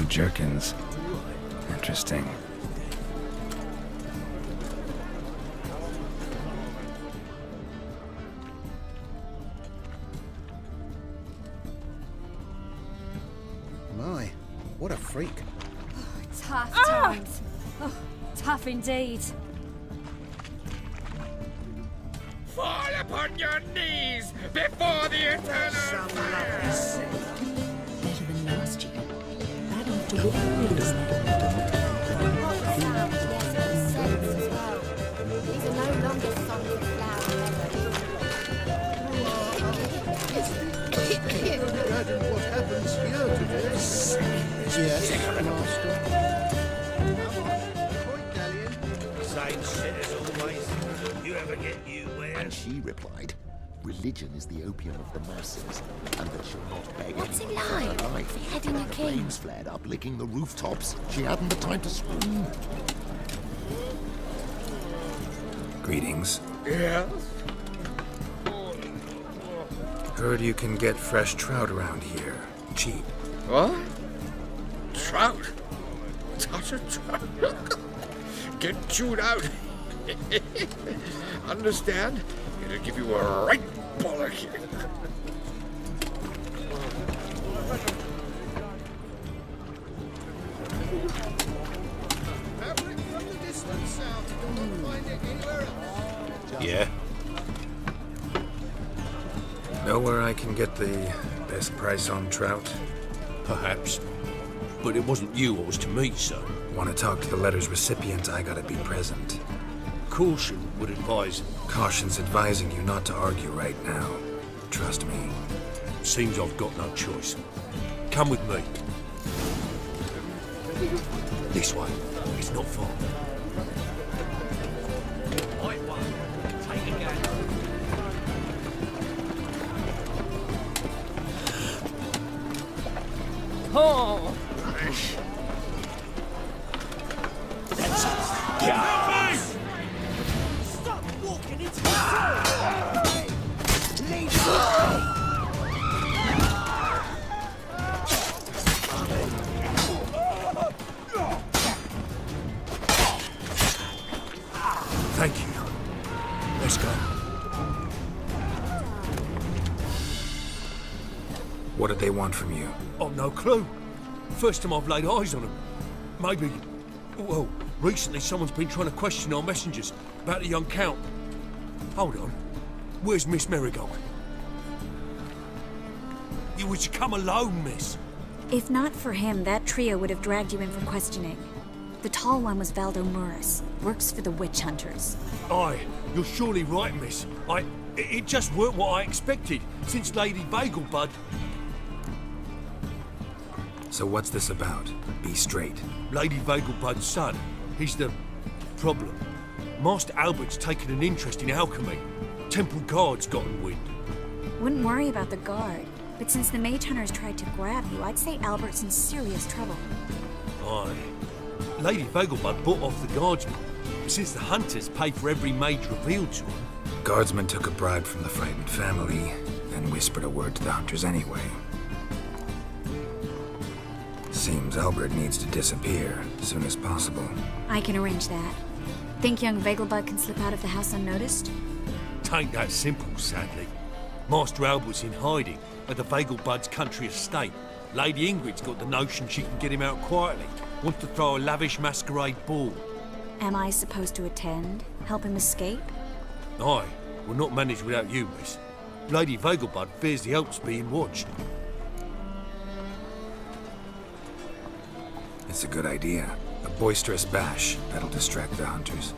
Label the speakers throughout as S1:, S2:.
S1: jerkins. Interesting.
S2: My, what a freak.
S3: Tough times. Oh, tough indeed.
S4: Fall upon your knees before the eternal fire!
S5: Better than last year. That after what is
S6: These are no longer songs of flower
S2: Imagine what happens here today. Yes, Master. Point, Galleon.
S7: Same shit as always. You ever get you where?
S8: And she replied, religion is the opium of the masses, and that she'll not beg
S6: What's
S8: anyone
S6: it
S8: for her
S6: like?
S8: life.
S6: Beheading a king?
S8: Flames flared up, licking the rooftops. She hadn't the time to scream.
S1: Greetings.
S4: Yes?
S1: Heard you can get fresh trout around here. Cheap.
S4: What? Trout? Touch a trout? Get chewed out. Understand? It'll give you a right bollock.
S2: Fabric from the distant south. You'll not find it anywhere else.
S7: Yeah.
S1: Know where I can get the best price on trout?
S7: Perhaps. But it wasn't you I was to meet, sir.
S1: Want to talk to the letter's recipient, I gotta be present.
S7: Caution would advise.
S1: Caution's advising you not to argue right now. Trust me.
S7: Seems I've got no choice. Come with me. This way. It's not far.
S3: Oh,
S5: Stop walking into the
S7: Thank you. Let's go.
S1: What did they want from you?
S7: I've no clue. First time I've laid eyes on them. Maybe... Well, recently someone's been trying to question our messengers about the young Count. Hold on. Where's Miss Marigold? You were to come alone, miss.
S9: If not for him, that trio would have dragged you in for questioning. The tall one was Valdo Murris, works for the witch hunters.
S7: Aye, you're surely right, miss. It just weren't what I expected, since Lady Bagelbud...
S1: So what's this about? Be straight.
S7: Lady Bagelbud's son, he's the problem. Master Albert's taken an interest in alchemy. Temple Guard's gotten wind.
S9: Wouldn't worry about the guard, but since the mage hunters tried to grab you, I'd say Albert's in serious trouble.
S7: Aye. Lady Bagelbud bought off the guardsmen, since the hunters pay for every mage revealed to them.
S1: Guardsman took a bribe from the frightened family, and whispered a word to the hunters anyway. Seems Albert needs to disappear as soon as possible.
S9: I can arrange that. Think young Vegelbud can slip out of the house unnoticed?
S7: Tain't that simple, sadly. Master Albert's in hiding at the Vegelbud's country estate. Lady Ingrid's got the notion she can get him out quietly. Wants to throw a lavish masquerade ball.
S9: Am I supposed to attend? Help him escape?
S7: Aye, we'll not manage without you, miss. Lady Vegelbud fears the Alps being watched.
S1: It's a good idea. A boisterous bash that'll distract the hunters.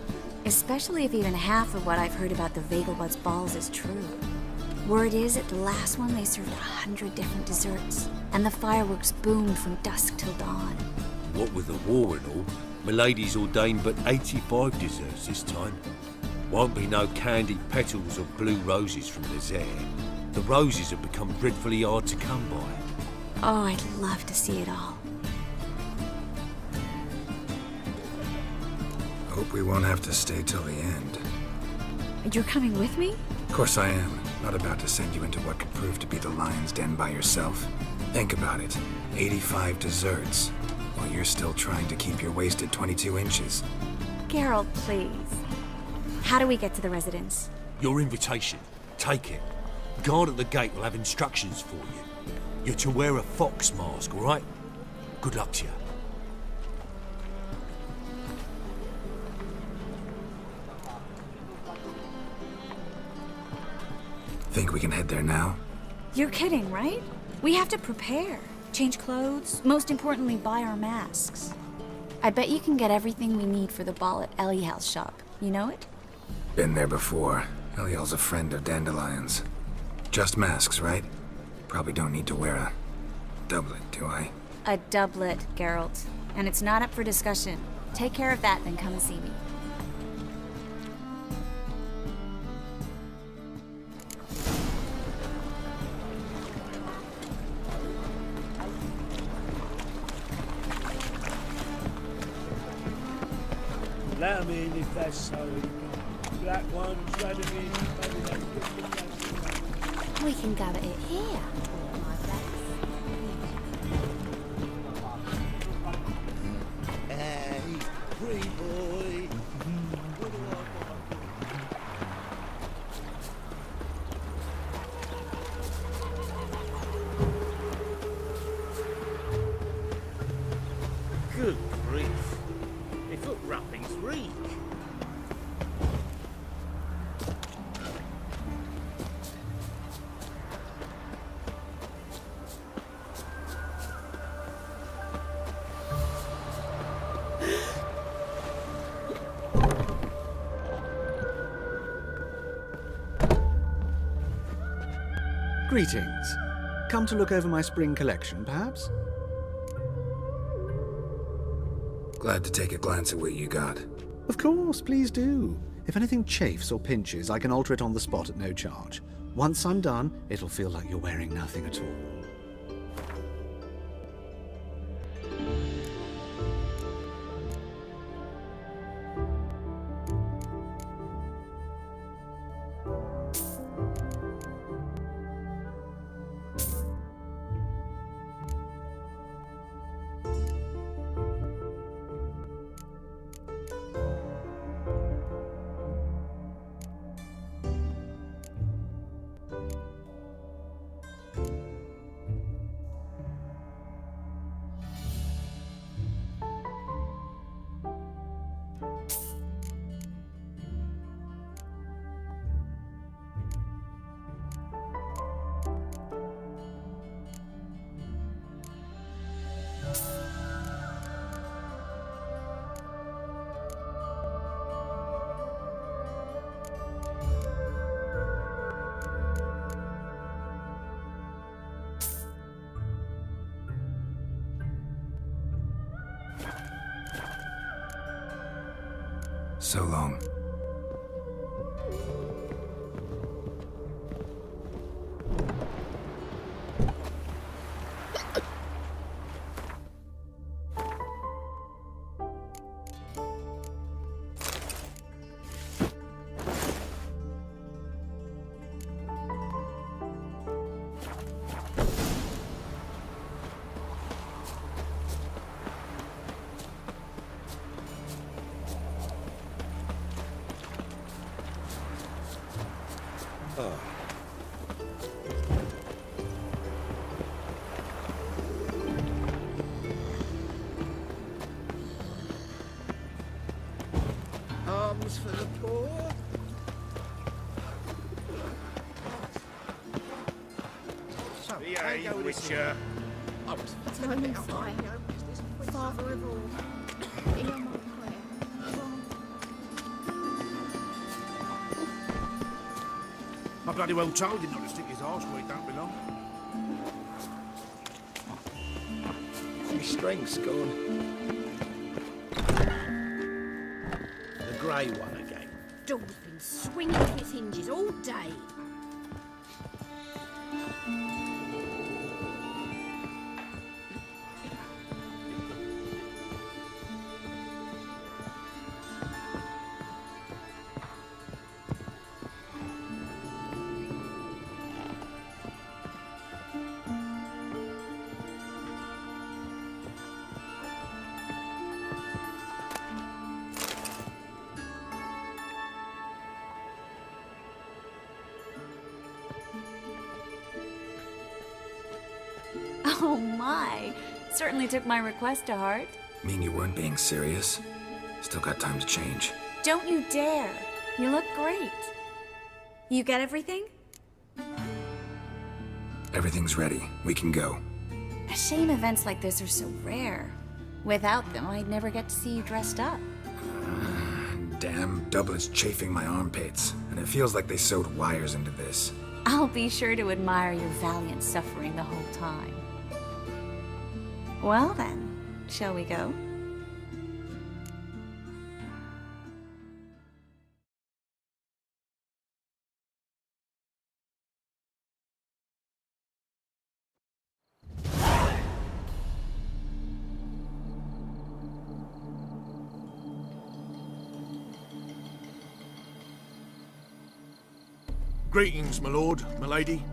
S9: Especially if even half of what I've heard about the Vegelbud's balls is true. Word is, at the last one they served 100 different desserts, and the fireworks boomed from dusk till dawn.
S7: What with the war and all, Milady's ordained but 85 desserts this time. Won't be no candied petals or blue roses from Lazaire. The roses have become dreadfully hard to come by.
S9: Oh, I'd love to see it all.
S1: Hope we won't have to stay till the end.
S9: You're coming with me?
S1: Of course I am. Not about to send you into what could prove to be the lion's den by yourself. Think about it. 85 desserts. while you're still trying to keep your waist at 22 inches.
S9: Geralt, please. How do we get to the residence?
S7: Your invitation. Take it. Guard at the gate will have instructions for you. You're to wear a fox mask, all right? Good luck to you.
S1: Think we can head there now?
S9: You're kidding, right? We have to prepare. Change clothes, most importantly, buy our masks. I bet you can get everything we need for the ball at Eliel's shop. You know it?
S1: Been there before. Eliel's a friend of Dandelion's. Just masks, right? Probably don't need to wear a doublet, do I?
S9: A doublet, Geralt. And it's not up for discussion. Take care of that, then come and see me.
S10: Let 'em in if they're sorry. Black ones, red of it, maybe they
S6: We can go at it here. My
S2: Hey, free boy.
S10: Good grief. They foot wrappings reek.
S11: Greetings. Come to look over my spring collection, perhaps?
S1: Glad to take a glance at what you got.
S11: Of course, please do. If anything chafes or pinches, I can alter it on the spot at no charge. Once I'm done, it'll feel like you're wearing nothing at all.
S1: So long.
S2: Arms for the poor. So,
S4: Behave, Witcher.
S6: Time and fire. Father of all. Hear my prayer.
S2: I bloody well told him not to stick his arse where he don't belong.
S1: My strength's gone.
S2: The grey one again.
S6: Door's been swinging off its hinges all day.
S9: Oh my. Certainly took my request to heart.
S1: Mean you weren't being serious? Still got time to change.
S9: Don't you dare. You look great. You get everything?
S1: Everything's ready. We can go.
S9: A shame events like this are so rare. Without them, I'd never get to see you dressed up.
S1: Damn, Dublin's chafing my armpits, and it feels like they sewed wires into this.
S9: I'll be sure to admire your valiant suffering the whole time. Well then, shall we go?
S12: Greetings, my lord, my lady.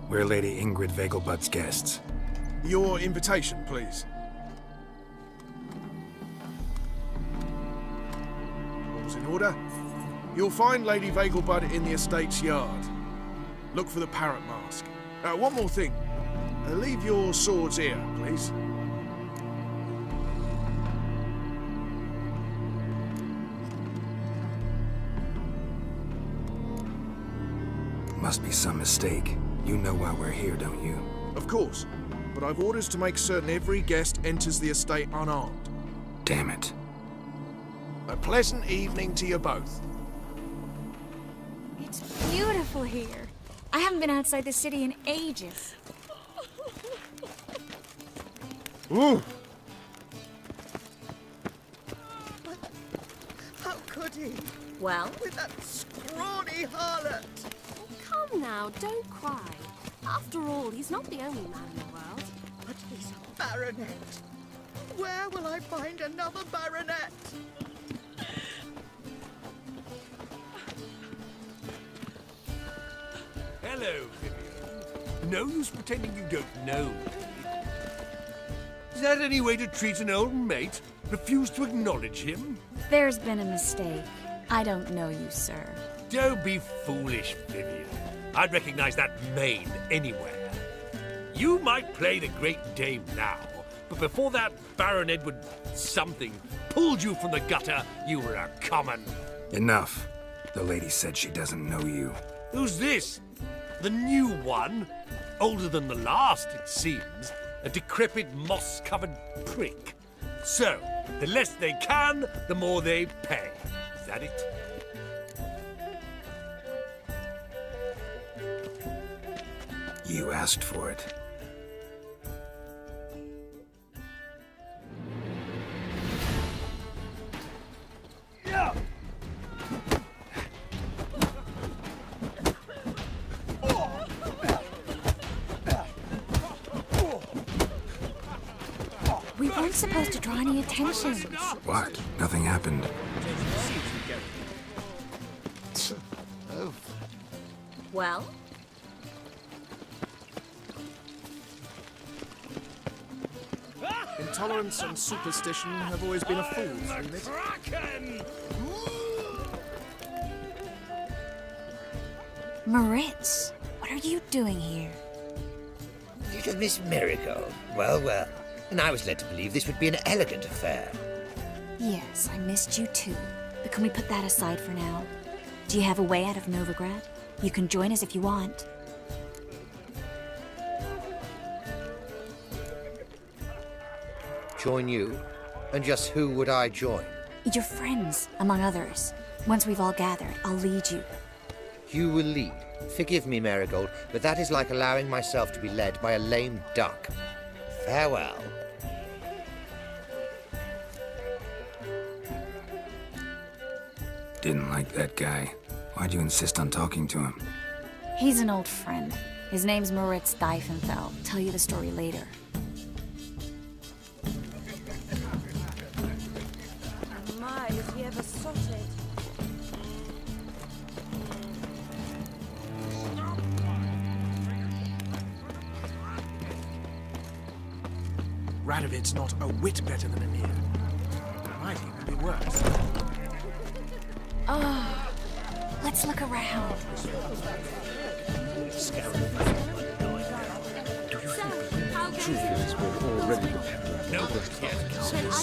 S1: We're Lady Ingrid Vegelbud's guests.
S12: Your invitation, please. All's in order. You'll find Lady Vegelbud in the estate's yard. Look for the parrot mask. One more thing. Leave your swords here, please.
S1: Must be some mistake. You know why we're here, don't you?
S12: Of course, but I've orders to make certain every guest enters the estate unarmed.
S1: Damn it.
S12: A pleasant evening to you both.
S9: It's beautiful here. I haven't been outside the city in ages.
S12: Ooh.
S2: How could he?
S9: Well?
S2: With that scrawny harlot.
S6: Come now, don't cry. After all, he's not the only man in the world.
S2: But he's a baronet. Where will I find another baronet?
S7: Hello, Vivian. No use pretending you don't know me. Is that any way to treat an old mate? Refuse to acknowledge him?
S9: There's been a mistake. I don't know you, sir.
S7: Don't be foolish, Vivian. I'd recognize that mane anywhere. You might play the Great Dame now, but before that Baron Edward something pulled you from the gutter, you were a common.
S1: Enough. The lady said she doesn't know you.
S7: Who's this? The new one? Older than the last, it seems. A decrepit, moss-covered prick. So, the less they can, the more they pay. Is that it?
S1: You asked for it.
S9: We weren't supposed to draw any attention.
S1: What? Nothing happened.
S8: Oh,
S9: Well?
S12: Intolerance and superstition have always been a fool's remit.
S9: Moritz, what are you doing here?
S13: Little Miss Marigold. Well, well. And I was led to believe this would be an elegant affair.
S9: Yes, I missed you too. But can we put that aside for now? Do you have a way out of Novigrad? You can join us if you want.
S13: Join you? And just who would I join?
S9: Your friends, among others. Once we've all gathered, I'll lead you.
S13: You will lead. Forgive me, Marigold, but that is like allowing myself to be led by a lame duck. Farewell.
S1: Didn't like that guy. Why'd you insist on talking to him?
S9: He's an old friend. His name's Moritz Diefenfeld. Tell you the story later.
S3: My, is he ever sorted?
S12: Radovid's not a whit better than Emir. Might even be worse.
S9: Oh, let's look around.
S2: truth is, we're already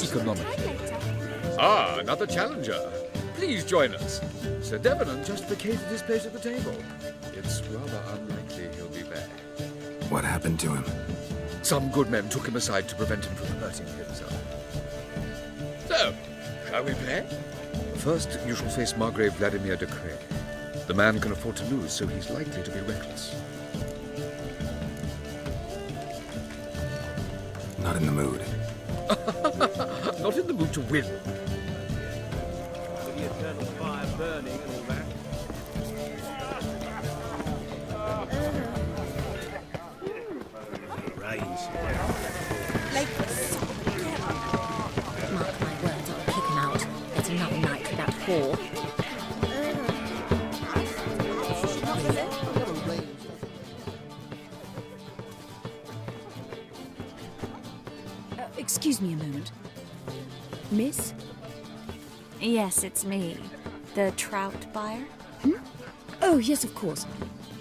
S2: economic.
S4: Ah, another challenger. Please join us. Sir Devenant just vacated his place at the table. It's rather unlikely he'll be back.
S1: What happened to him?
S4: Some good men took him aside to prevent him from hurting himself. So, shall we play? First, you shall face Margrave Vladimir de Cray. The man can afford to lose, so he's likely to be reckless.
S1: Not in the mood.
S4: Not in the mood to win.
S10: The eternal fire burning and all that.
S5: Mark my words, I'll kick him out. It's another night with that whore. Excuse me a moment. Miss?
S9: Yes, it's me. The trout buyer?
S5: Oh, yes, of course.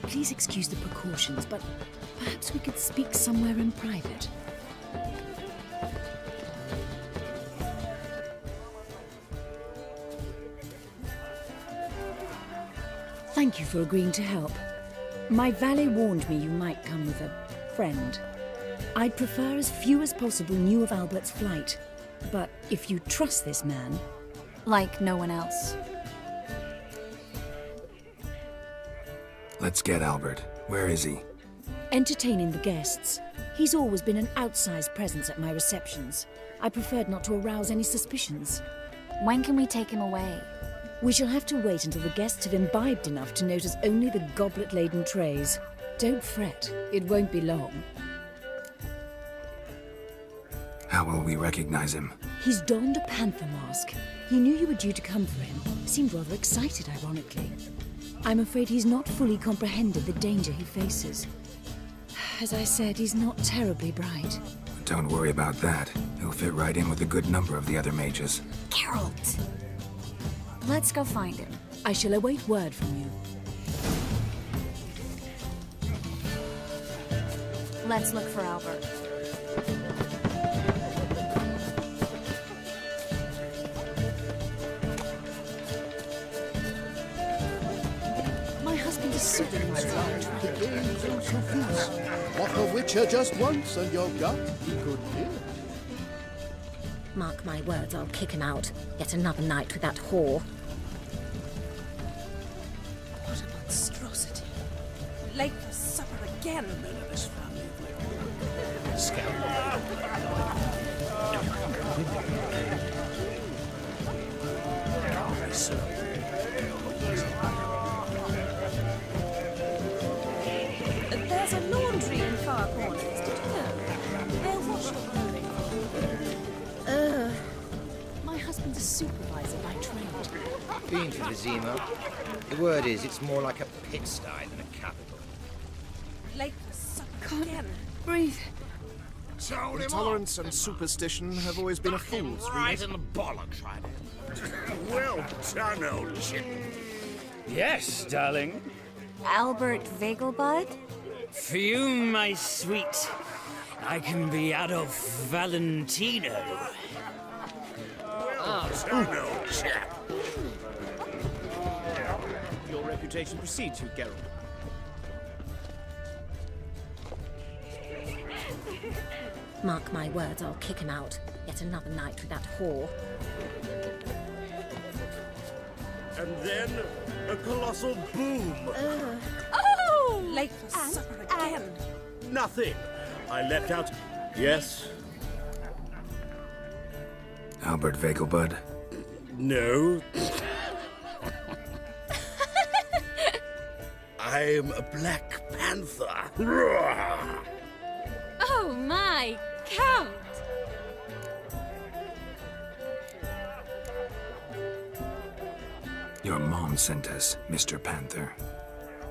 S5: Please excuse the precautions, but perhaps we could speak somewhere in private. Thank you for agreeing to help. My valet warned me you might come with a friend. I'd prefer as few as possible knew of Albert's flight. But if you trust this man...
S9: Like no one else.
S1: Let's get Albert. Where is he?
S5: Entertaining the guests. He's always been an outsized presence at my receptions. I preferred not to arouse any suspicions.
S9: When can we take him away?
S5: We shall have to wait until the guests have imbibed enough to notice only the goblet-laden trays. Don't fret, it won't be long.
S1: How will we recognize him?
S5: He's donned a panther mask. He knew you were due to come for him. Seemed rather excited, ironically. I'm afraid he's not fully comprehended the danger he faces. As I said, he's not terribly bright.
S1: Don't worry about that. He'll fit right in with a good number of the other mages.
S9: Geralt! Let's go find him.
S5: I shall await word from you.
S9: Let's look for Albert.
S5: My husband is supervised.
S2: The games and trophies. Walk a witcher just once and your gut he could hear.
S5: Mark my words, I'll kick him out. Yet another night with that whore.
S3: What a monstrosity. Late for supper again. There's a laundry in far corners, did you know? They'll wash your clothing.
S5: My husband's a supervisor by trade.
S13: Been to Vizima. The word is, it's more like a pigsty than a capital.
S3: Late for supper again.
S5: Breathe.
S12: Intolerance and superstition have always been a fool's
S4: Right
S12: rule.
S4: in the bollocks, right?
S10: Well done, old chip. Yes, darling.
S9: Albert Vegelbud?
S10: For you, my sweet, I can be Adolf Valentino. Well done, old chap.
S2: Your reputation precedes you, Geralt.
S5: Mark my words, I'll kick him out. Yet another night with that whore.
S10: And then a colossal boom.
S3: Oh! Late for supper again.
S10: Nothing. I left out. Yes.
S1: Albert Vegelbud?
S10: No. I'm a Black Panther.
S9: Oh my, Count!
S1: Your mom sent us, Mr. Panther.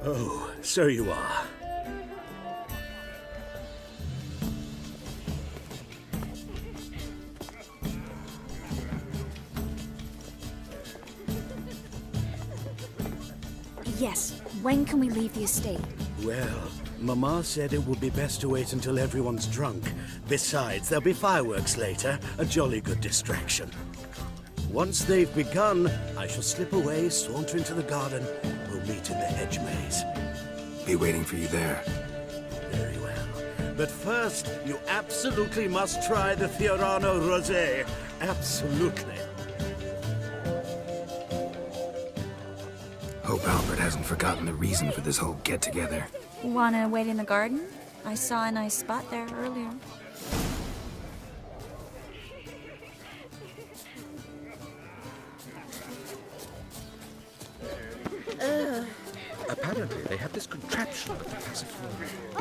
S10: Oh, so you are.
S9: Yes, when can we leave the estate?
S10: Well, Mama said it would be best to wait until everyone's drunk. Besides, there'll be fireworks later, a jolly good distraction. Once they've begun, I shall slip away, saunter into the garden. We'll meet in the hedge maze.
S1: Be waiting for you there.
S10: Very well. But first, you absolutely must try the Fiorano Rosé. Absolutely.
S1: Hope Albert hasn't forgotten the reason for this whole get-together.
S9: Wanna wait in the garden? I saw a nice spot there earlier.
S4: Apparently, they have this contraption at the passage floor.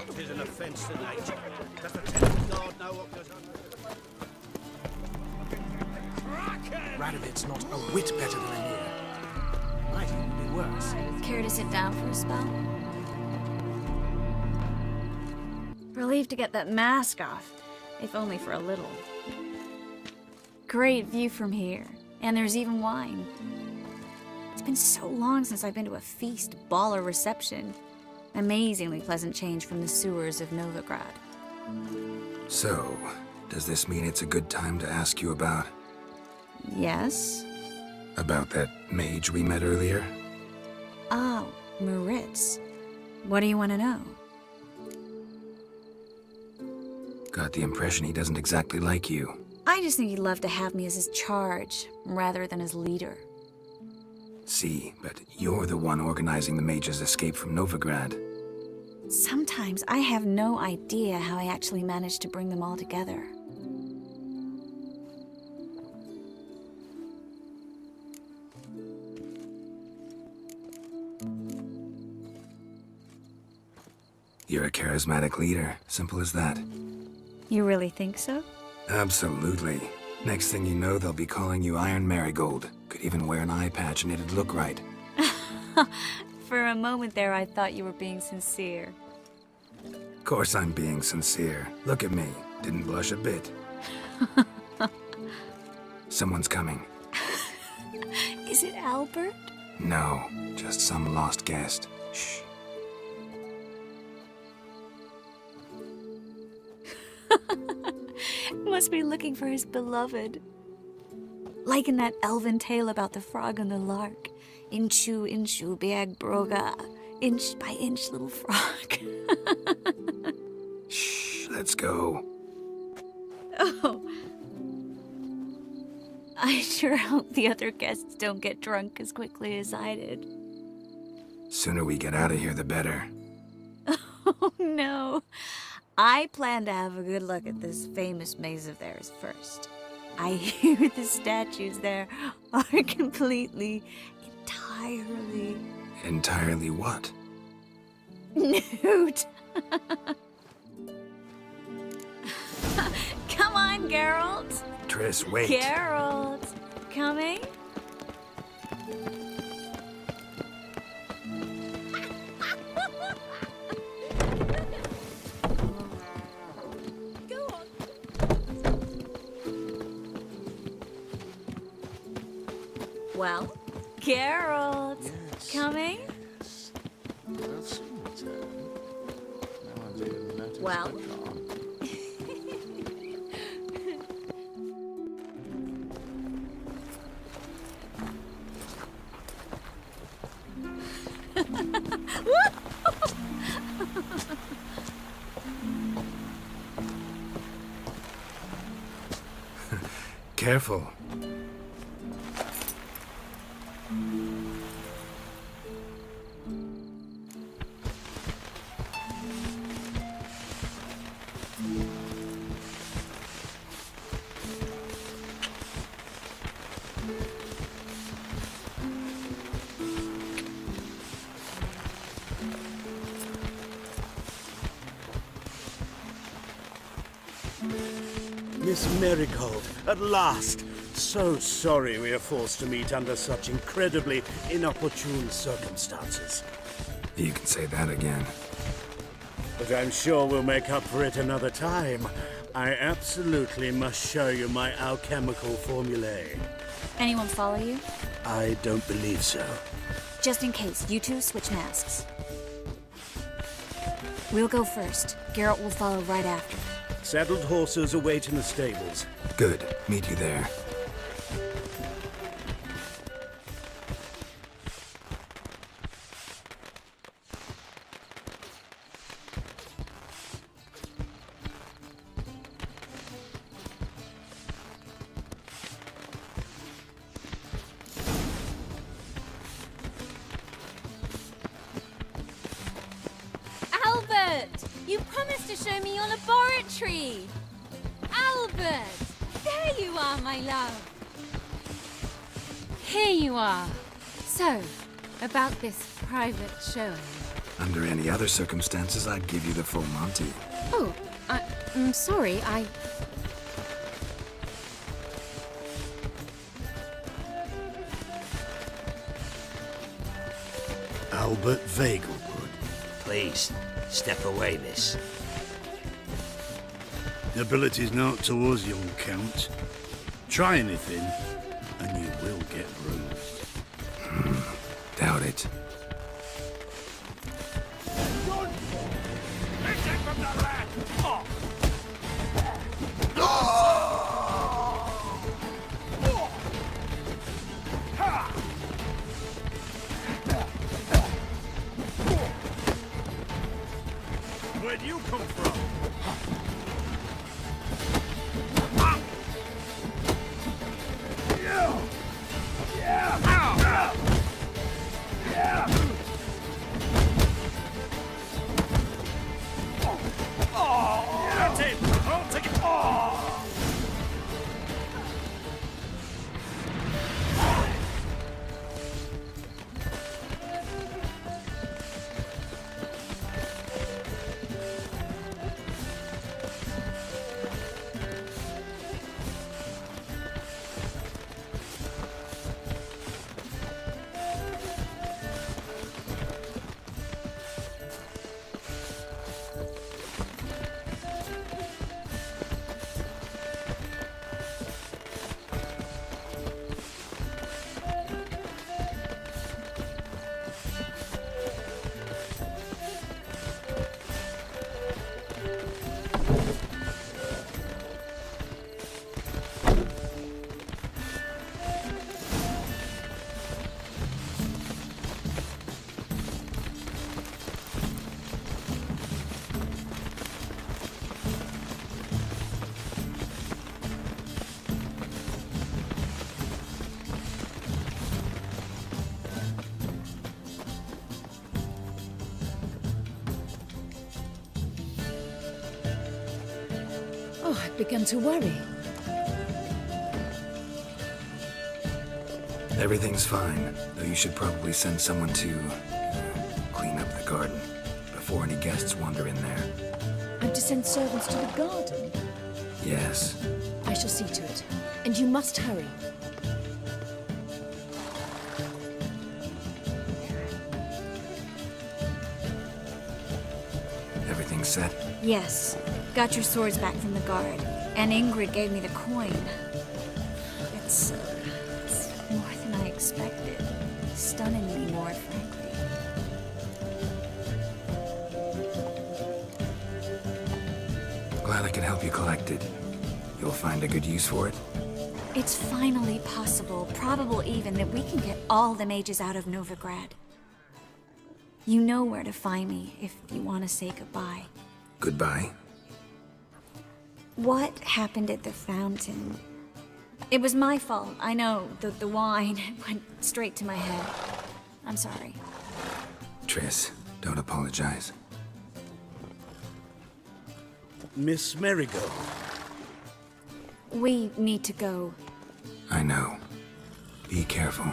S10: It is an offence to nature. Does the temple guard know what goes on?
S12: Radovid's not a whit better than Emir. Might even be worse.
S9: Care to sit down for a spell? Relieved to get that mask off, if only for a little. Great view from here, and there's even wine. It's been so long since I've been to a feast, ball, or reception. Amazingly pleasant change from the sewers of Novigrad.
S1: So, does this mean it's a good time to ask you about...
S9: Yes?
S1: About that mage we met earlier?
S9: Oh, Moritz. What do you want to know?
S1: Got the impression he doesn't exactly like you.
S9: I just think he'd love to have me as his charge, rather than his leader.
S1: See, but you're the one organizing the mage's escape from Novigrad.
S9: Sometimes I have no idea how I actually managed to bring them all together.
S1: You're a charismatic leader. Simple as that.
S9: You really think so?
S1: Absolutely. Next thing you know, they'll be calling you Iron Marigold. Could even wear an eye patch and it'd look right.
S9: For a moment there, I thought you were being sincere.
S1: Of course I'm being sincere. Look at me. Didn't blush a bit. Someone's coming.
S9: Is it Albert?
S1: No, just some lost guest. Shh.
S9: Must be looking for his beloved. Like in that elven tale about the frog and the lark. Inchu, inchu, biag broga. Inch by inch, little frog.
S1: Shh, let's go.
S9: Oh. I sure hope the other guests don't get drunk as quickly as I did.
S1: Sooner we get out of here, the better.
S9: Oh, no. I plan to have a good look at this famous maze of theirs first. I hear the statues there are completely, entirely...
S1: Entirely what?
S9: Nude. Come on, Geralt.
S1: Triss, wait.
S9: Geralt. Coming? Well, Geralt,
S11: Yes.
S9: coming?
S11: Yes. Well, soon return. No one's even noticed
S9: Well?
S11: I've gone.
S1: Careful.
S10: Miss Marigold, at last! So sorry we are forced to meet under such incredibly inopportune circumstances.
S1: You can say that again.
S10: But I'm sure we'll make up for it another time. I absolutely must show you my alchemical formulae.
S9: Anyone follow you?
S10: I don't believe so.
S9: Just in case, you two switch masks. We'll go first. Geralt will follow right after.
S10: Saddled horses await in the stables.
S1: Good. Meet you there.
S3: Albert! You promised to show me your laboratory! Albert! There you are, my love! Here you are. So, about this private showing.
S1: Under any other circumstances, I'd give you the full Monty.
S3: Oh, I'm sorry,
S10: Albert Vegelbud.
S14: Please, step away, miss.
S10: Ability's not towards young Count. Try anything, and you will get bruised.
S1: Doubt it.
S12: Where'd you come from? That's it! I'll take it!
S5: Oh, I've begun to worry.
S1: Everything's fine, though you should probably send someone to clean up the garden before any guests wander in there.
S5: I'm to send servants to the garden?
S1: Yes.
S5: I shall see to it. And you must hurry.
S1: Everything set?
S9: Yes. Got your swords back from the guard. And Ingrid gave me the coin. It's more than I expected. Stunningly more, frankly.
S1: Glad I could help you collect it. You'll find a good use for it?
S9: It's finally possible, probable even, that we can get all the mages out of Novigrad. You know where to find me if you want to say goodbye.
S1: Goodbye?
S9: What happened at the fountain? It was my fault, I know. The wine went straight to my head. I'm sorry.
S1: Triss, don't apologize.
S10: Miss Marigold.
S9: We need to go.
S1: I know. Be careful.